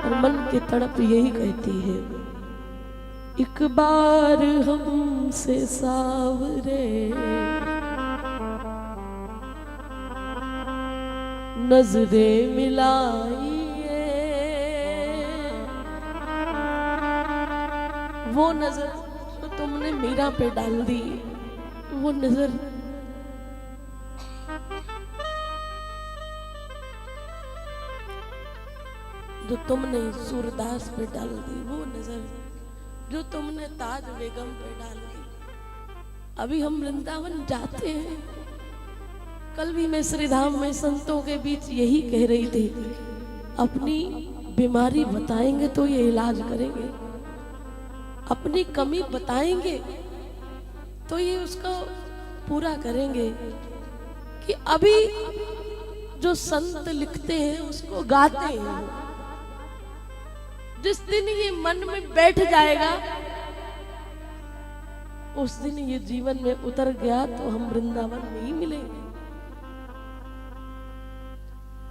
और मन की तड़प यही कहती है, एक बार हमसे सावरे नजरें मिलाइए। वो नजर जो तुमने मीरा पे डाल दी, वो नजर जो तुमने सूरदास पे डाल दी, वो नजर जो तुमने ताज बेगम पे डाल दी। अभी हम वृंदावन जाते हैं। कल भी मैं श्री धाम में संतों के बीच यही कह रही थी, अपनी बीमारी बताएंगे तो ये इलाज करेंगे, अपनी कमी बताएंगे तो ये उसको पूरा करेंगे। कि अभी जो संत लिखते हैं उसको गाते हैं, जिस दिन ये मन में बैठ जाएगा उस दिन ये जीवन में उतर गया तो हम वृंदावन में ही मिलेंगे।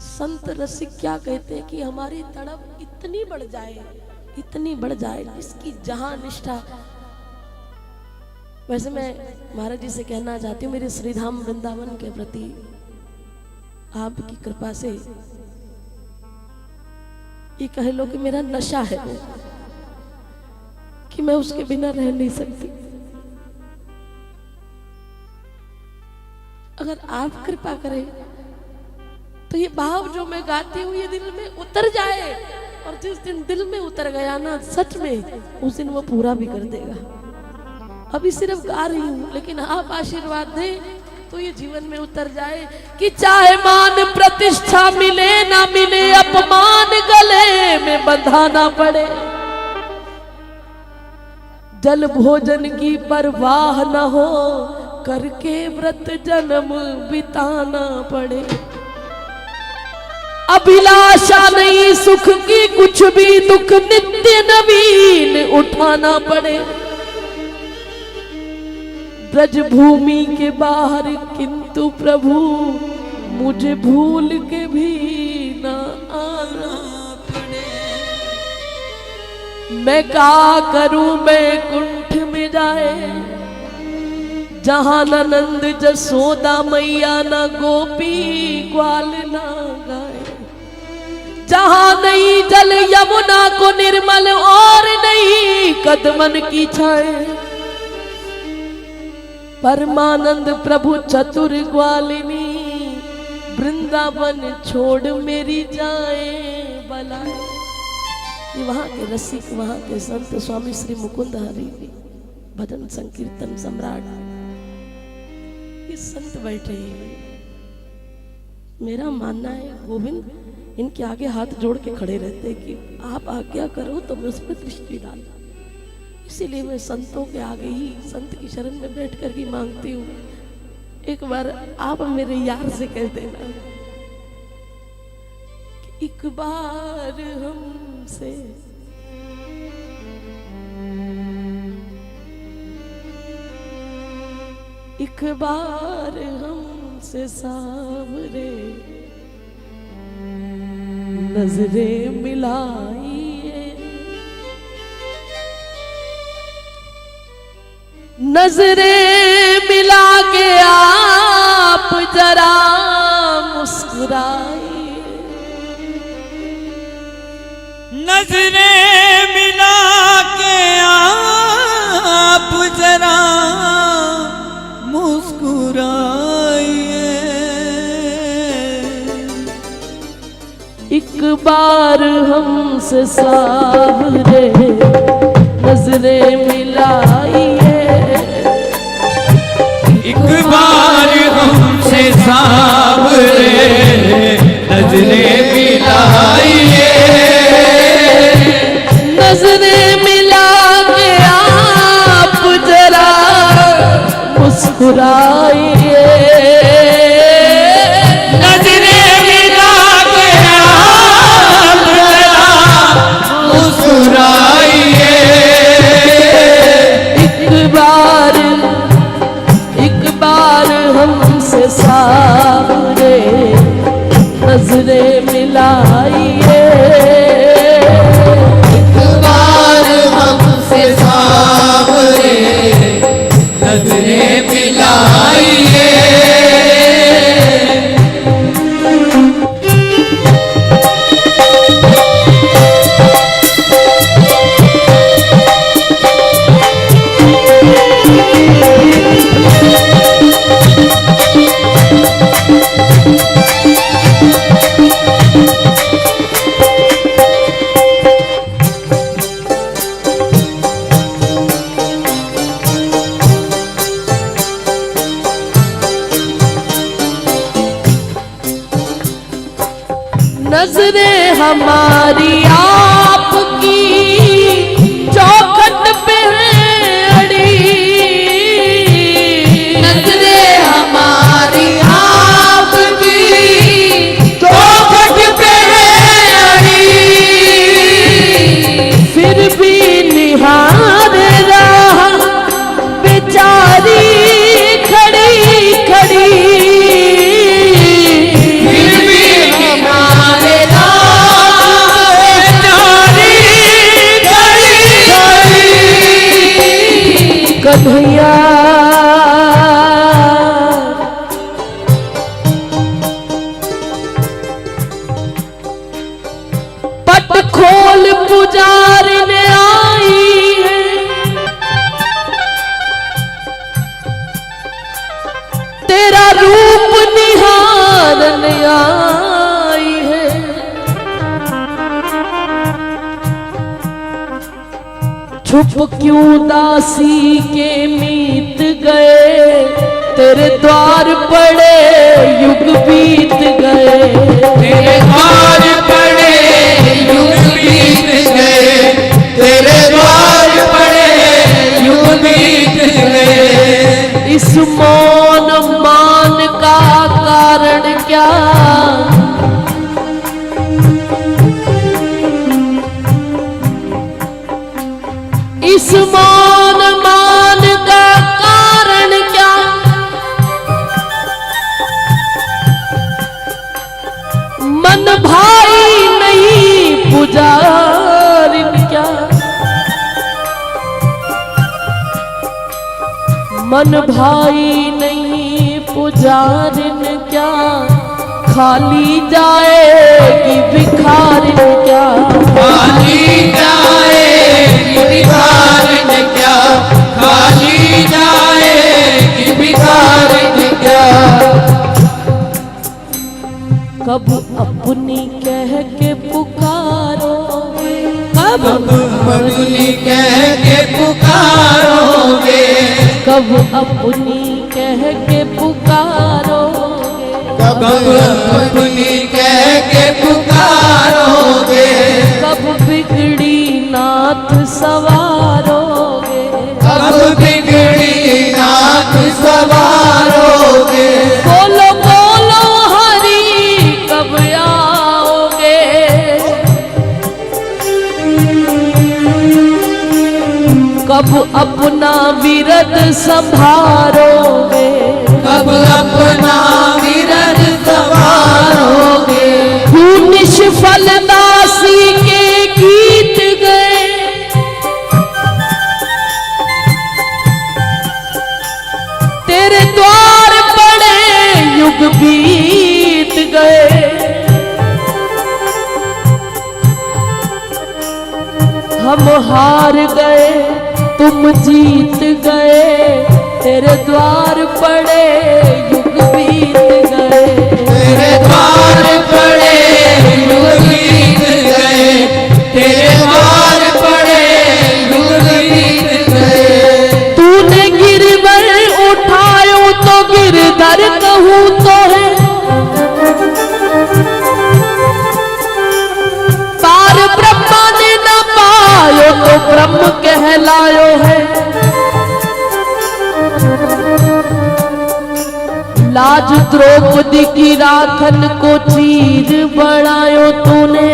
संत रसिक क्या कहते हैं कि हमारी तड़प इतनी बढ़ जाए, इतनी बढ़ जाए, इसकी जहां निष्ठा। वैसे मैं महाराज जी से कहना चाहती हूँ, मेरे श्रीधाम वृंदावन के प्रति आपकी कृपा से ये कह लो कि मेरा नशा है वो, कि मैं उसके बिना रह नहीं सकती। अगर आप कृपा करें तो ये भाव जो मैं गाती हूँ ये दिल में उतर जाए, और जिस दिन दिल में उतर गया ना सच में, उस दिन वो पूरा भी कर देगा। अभी सिर्फ गा रही हूँ, लेकिन आप आशीर्वाद दें तो ये जीवन में उतर जाए। कि चाहे मान प्रतिष्ठा मिले ना मिले, अपमान गले में बंधाना पड़े, जल भोजन की परवाह न हो, करके व्रत जन्म बिताना पड़े। अभिलाषा नहीं सुख की, कुछ भी दुख नित्य नवीन उठाना पड़े। ब्रज भूमि के बाहर किंतु प्रभु मुझे भूल के भी ना आना पड़े। मैं क्या करूं मैं कुंठ में जाए, जहां न नंद जसोदा मैया न गोपी ग्वाल ना गाए। जहां नहीं जल यमुना को निर्मल, और नहीं कदमन की छाए। परमानंद प्रभु चतुर ग्वालिनी, वृंदावन छोड़ मेरी जाए बलाए। ये वहां के रसिक, वहां के संत स्वामी श्री मुकुंद हरि जी, भजन संकीर्तन सम्राट, ये संत बैठे हैं। मेरा मानना है गोविंद इनके आगे हाथ जोड़ के खड़े रहते हैं कि आप आज्ञा करो तो मुझ पर दृष्टि डालो। इसीलिए मैं संतों के आगे ही, संत की शरण में बैठ कर ही मांगती हूँ, एक बार आप मेरे यार से कह देना कि एक बार हमसे एक बार हमसे सावरे नजरें मिलाइए। नजरें मिला के आप जरा मुस्कुराइए। नजरें मिला के आप जरा मुस्कुराइए। एक बार हमसे सावरे नजरें मिलाइए। एक बार हमसे सावरे नजरें मिलाइए। नजरें मिला के आप जरा मुस्कुराइए। नजरें मिला के आप जरा मुस्कुराइए। एक बार हमसे सावरे नजरें मिलाइए। हमारी आपकी चौखट पे है अड़ी, नजरें हमारी आपकी चौखट पे है अड़ी, फिर भी निहार रहा बेचारी खड़ी खड़ी, फिर भी हमारे राह बेचारी खड़ी खड़ी। कन्हैया पट खोल पुजारी ने आई है, तेरा रूप निहारन आई है। छुप क्यों दासी के मीत गए, तेरे द्वार पड़े युग बीत गए, तेरे द्वार पड़े युग बीत गए, तेरे द्वार पड़े युग बीत गए। इस मौन मान का कारण क्या, इस मौन मान का कारण क्या, मन भाई नहीं पुजारिन क्या, मन भाई नहीं पुजारिन क्या, खाली जाएगी भिखारिन क्या, खाली जाएगी भिखारिन क्या, खाली जाएगी भिखारिन क्या। कब अपनी कह के पुकारोगे, कब अपनी कह के पुकारोगे, कब अपनी कह के पुकारोगे, कब अपनी कह के पुकारोगे, कब बिगड़ी नाथ सवारोगे, कब बिगड़ी नाथ सवारोगे। बोलो बोलो हरि कब आओगे, कब अपना विरद संभारोगे, कब अपना विरद संवारोगे। तू निष्फल दासी के गीत गए, तेरे द्वार पड़े युग बीत गए, हम हार गए तुम जीत गए, तेरे द्वार पड़े युग बीत गए, तेरे द्वार पड़े युग बीत गए, तेरे द्वार पड़े युग बीत गए। तूने गिरवर उठायो तो गिरधर कहूँ तो है, पार ब्रह्मा ने न पायो तो ब्रह्म कहलायो है, लाज द्रौपदी की राखन को चीर बढ़ायो तूने,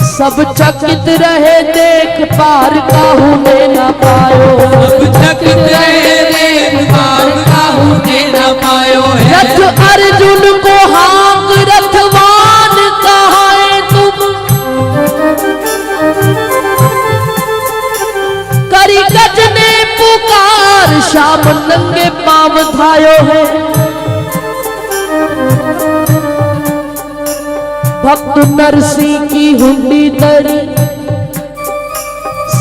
सब चकित रहे देख पार काहू ने न पायो, अब तक देख पार काहू ने न पायो है। रथ अर्जुन को हाँक रथवान कहाए तुम, करी गज ने पुकार श्याम नंगे पाँव धायो है, भक्त नरसिंह की हुंडी दरी,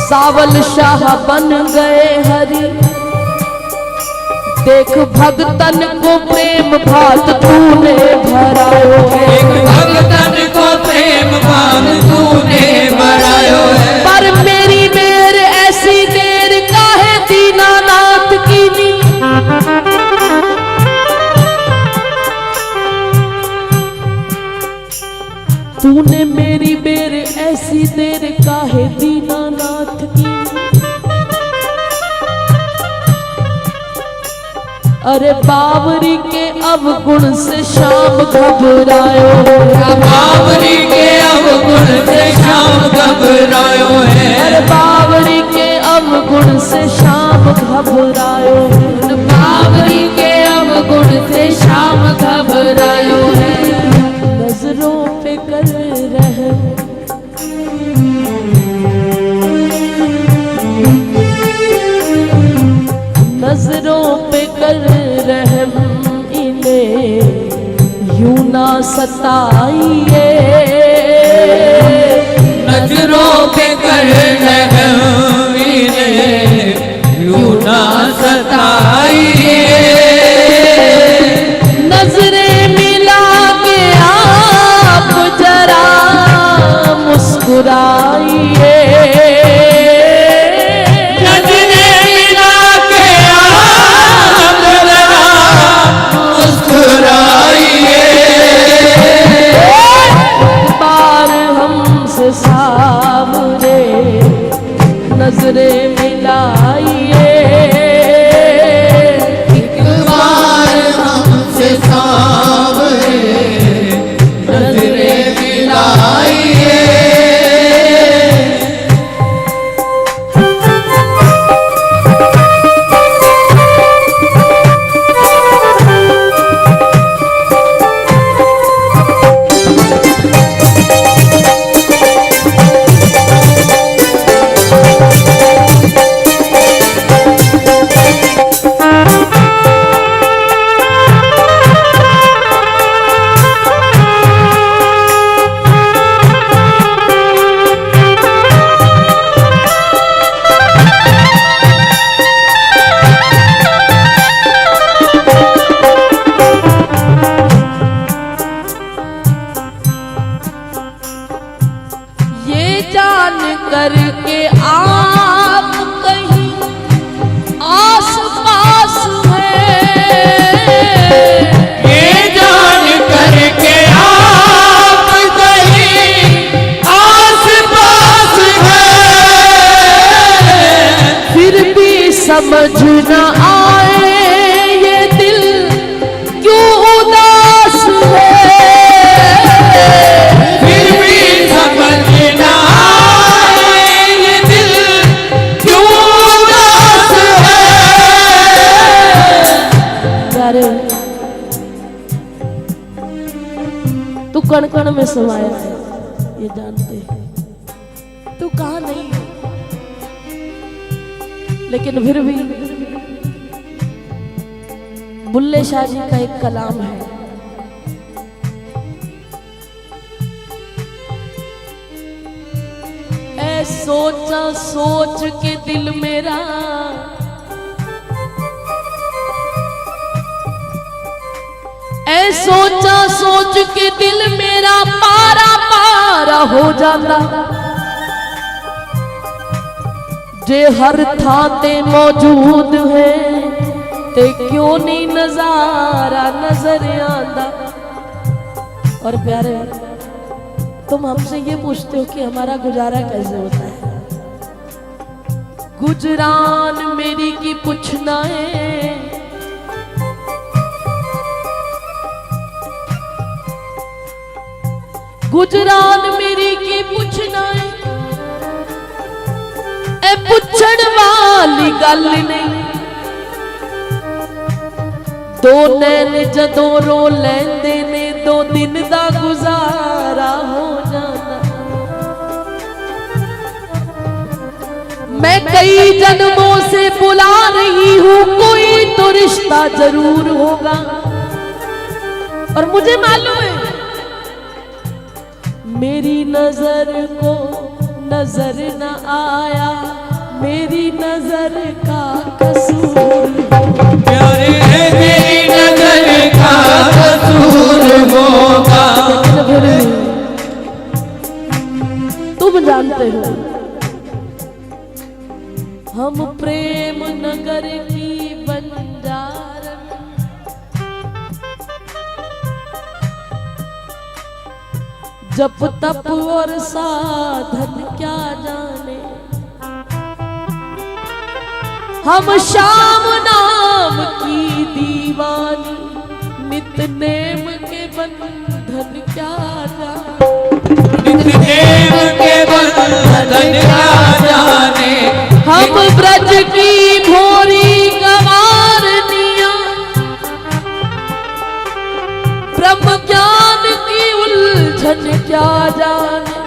सावल शाह बन गए हरि, देख भगतन को प्रेम भात तूने भरायो है, एक भगतन को प्रेम भाव तूने भरायो है। पर मेरी मेर ऐसी देर काहे दीनानाथ की नी, तू मेरी बेर ऐसी देर काहे दीनानाथ की। अरे बावरी के अवगुण से शाम घबरायो है, बावरी के अवगुण से शाम घबरायो है, अरे बावरी के अवगुण से शाम घबरायो है, बावरी के अवगुण से शाम घबरायो है। नजरों पे कर रहम, नजरों पे कर रहम, इन्हें यूं ना सताइए, नजरों पे कर रहम, इन्हें यूं ना सताइए, नजरें मिला के आप जरा मुस्कुराइए, सामने नजरें मिलाइए, एक बार हमसे सामने नजरें मिलाइए। करके आप कहीं आस पास हैं, ये जान करके आप कहीं आस पास हैं, फिर भी समझ न आए ये दिल क्यों उदास है, फिर भी समझ न तू कण कण में समाया है, ये जानते हैं तू कहाँ नहीं है, लेकिन फिर भी बुल्ले शाह जी का एक कलाम है, ऐ सोचा सोच के दिल मेरा ऐ सोचा सोच के दिल मेरा पारा पारा हो जाता, जे हर थाते मौजूद है ते क्यों नहीं नजारा नजर आंदा। और प्यारे तुम हमसे ये पूछते हो कि हमारा गुजारा कैसे होता है, गुजरान मेरी की पूछना है, गुजरान मेरी की पूछना है, ए पुछण वाली गल नहीं, दो नैन जदों रो लैंदे ने दो दिन दा गुजारा हो जाता। मैं कई जन्मों से बुला रही हूं, कोई तो रिश्ता जरूर होगा, और मुझे मालूम है मेरी नजर को नजर न आया, मेरी नजर का कसूर, प्यारे मेरी नजर का कसूर होगा। तुम जानते हो हम प्रेम नगर की बंजारन, जप तप और साधन क्या जाने, हम श्याम नाम की दीवानी, नित नेम के बंधन क्या जाने, नित नेम के बंधन क्या जाने। हम ब्रज की भोरी गवारनिया, ब्रह्म ज्ञान की उलझन क्या जाने।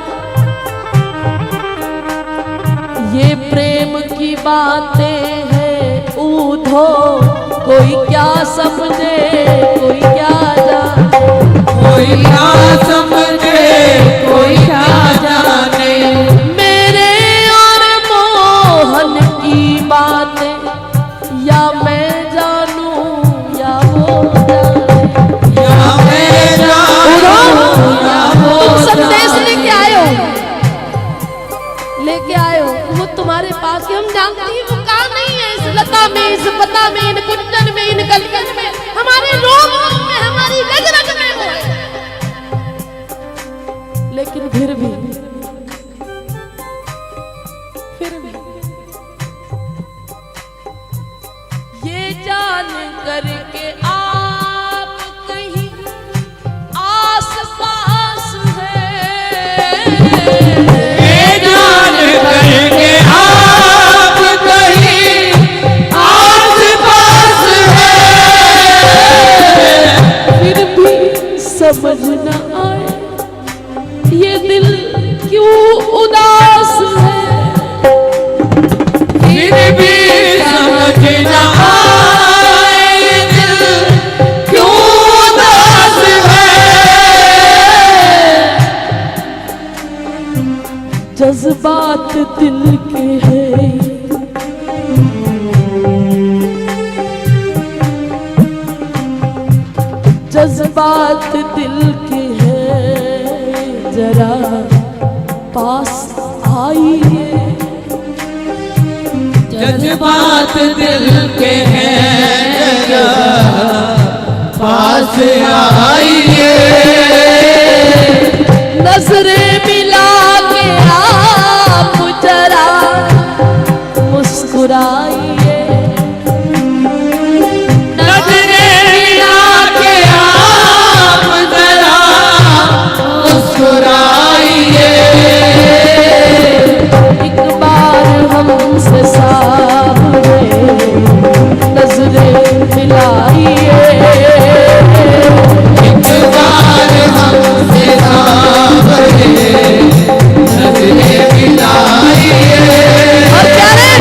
ये प्रेम की बातें हैं ऊधो, कोई क्या समझे कोई क्या जाने, कोई क्या समझे कोई क्या जाने। मेरे और मोहन की बातें या मैं जानूं या वो जाने, या मैं जानूं या वो संदेश जाने। लेके आए हो वो तुम्हारे पास कि हम जानते हैं वो कहाँ नहीं है, इस लता में, इस पता में, इन कुंडन में, इन कलिकल में, हमारे रोग में, हमारी रग रग में वो है। लेकिन फिर भी ये जान करके आप कहीं आस पास है, ये जान करके आप कहीं आस पास है। फिर भी समझ न आए ये दिल क्यों उदास है, फिर भी समझ न आए ये दिल क्यों उदास है। जज्बात दिल के हैं, जज्बात दिल के हैं, जरा पास आइए, जज्बात दिल के हैं जरा पास आइए। नजरें मिला के आप जरा मुस्कुराइए, नजरें मिला के आप जरा मुस्कुराइए। एक बार हमसे सामने नजरें मिलाइए, एक बार हमसे सामने नजरें मिलाइए। और क्या रे?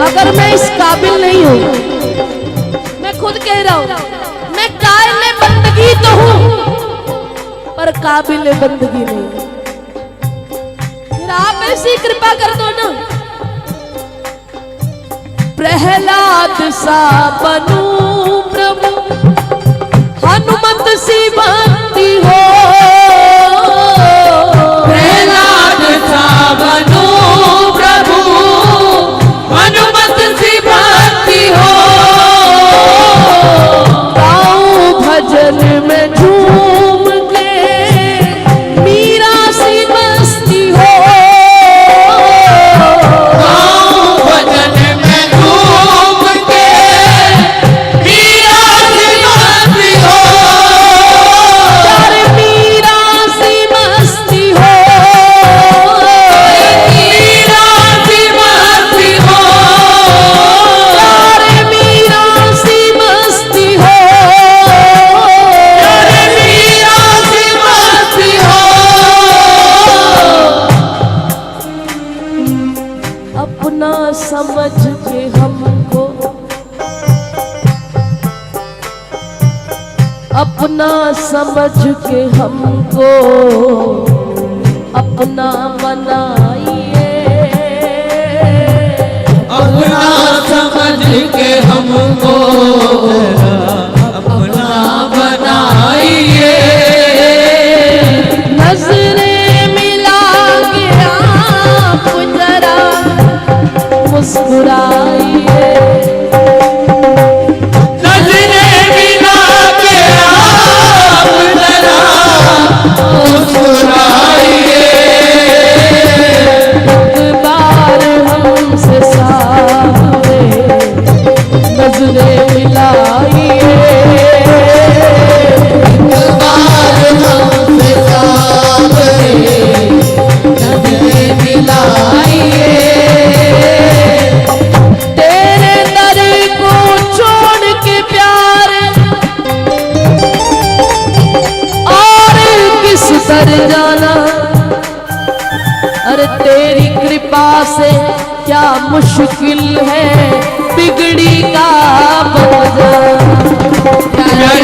अगर मैं इस काबिल नहीं हूँ, मैं खुद कह रहा हूँ, मैं काबिल बंदगी तो हूँ पर काबिल बंदगी नहीं। फिर आप ऐसी कृपा कर दो ना, प्रहलाद सा बनूं प्रभु, हनुमत सी बनती हो, प्रहलाद सा बनूं प्रभु, हनुमत सी बनती हो। गाऊं भजन में झूम के मीरा सी मस्ती हो, गाऊं भजन में झूम के मीरा सी मस्ती हो। यार मीरा सी मस्ती हो, मीरा सी मस्ती हो। यार मीरा सी मस्ती हो, मीरा सी मस्ती हो। अपना समझ के हमको, अपना समझ के हमको अपना बनाइए, अपना समझ के हमको अपना बनाइए। नजरें मिला के आप जरा मुस्कुराइए, नजरें मिला के आप जरा मुस्कुराइए। अरे तेरी कृपा से क्या मुश्किल है बिगड़ी का बन जा।